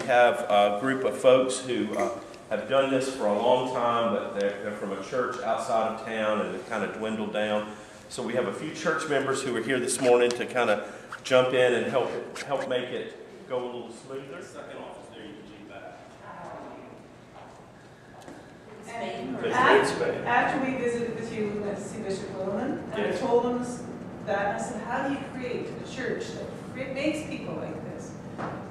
have a group of folks who have done this for a long time, but they're from a church outside of town and have kind of dwindled down. So we have a few church members who are here this morning to kind of jump in and help make it go a little smoother. Second office there, you can keep that. After we visited with you at CUC Mission Trip, and I told him that, I said, how do you create a church that makes people like this?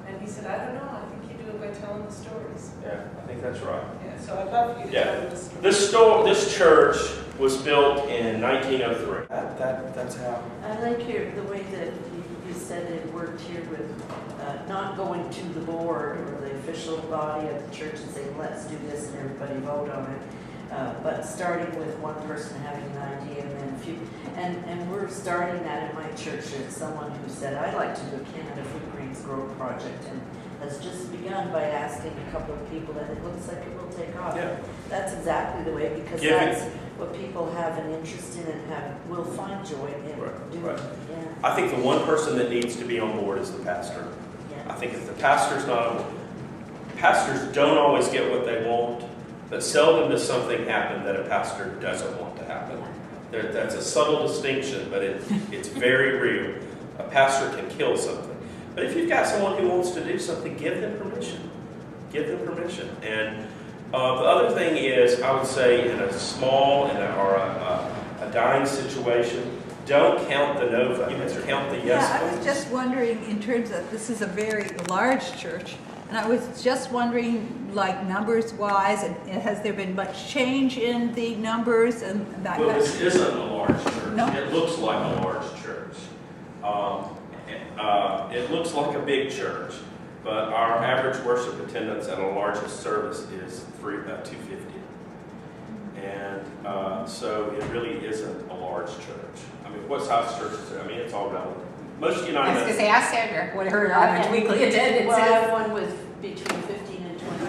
And he said, I don't know, I think you do it by telling the stories. Yeah, I think that's right. Yeah, so I'd love for you to tell the story. This church was built in 1903. That's how. I like the way that you said it worked here with not going to the board or the official body of the church and saying, let's do this and everybody vote on it. But starting with one person having an idea and then a few, and we're starting that in my church. There's someone who said, I'd like to do a Canada Food Grains Grow project, and has just begun by asking a couple of people, and it looks like it will take off. Yeah. That's exactly the way, because that's what people have an interest in and will find joy in doing. Right. Yeah. I think the one person that needs to be on board is the pastor. Yeah. I think if the pastor's not on board, pastors don't always get what they want, but seldom does something happen that a pastor doesn't want to happen. That's a subtle distinction, but it's very real. A pastor can kill something. But if you've got someone who wants to do something, give them permission. Give them permission. And the other thing is, I would say, in a small or a dying situation, don't count the no votes, count the yes Yeah, I votes. was just wondering, in terms of, this is a very large church, and I was just wondering, like, numbers-wise, and has there been much change in the numbers and that? Well, this isn't a large church. No. It looks like a large church. It looks like a big church, but our average worship attendance at our largest service is 250. And so it really isn't a large church. I mean, what size church is it? I mean, it's all relative. Most United I was going to say, ask Sandra what her average weekly attendance Well, I is. have one with between 15 and 20.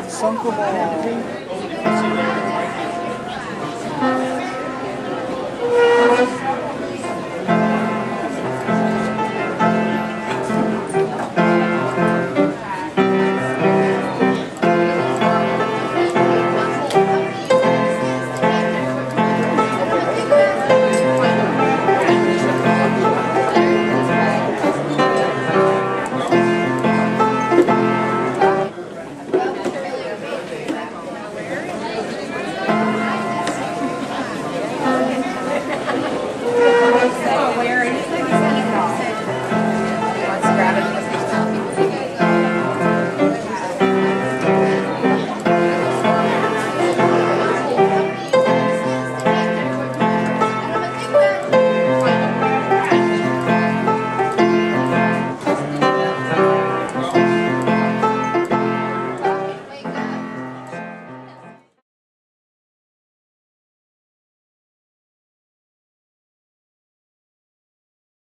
Some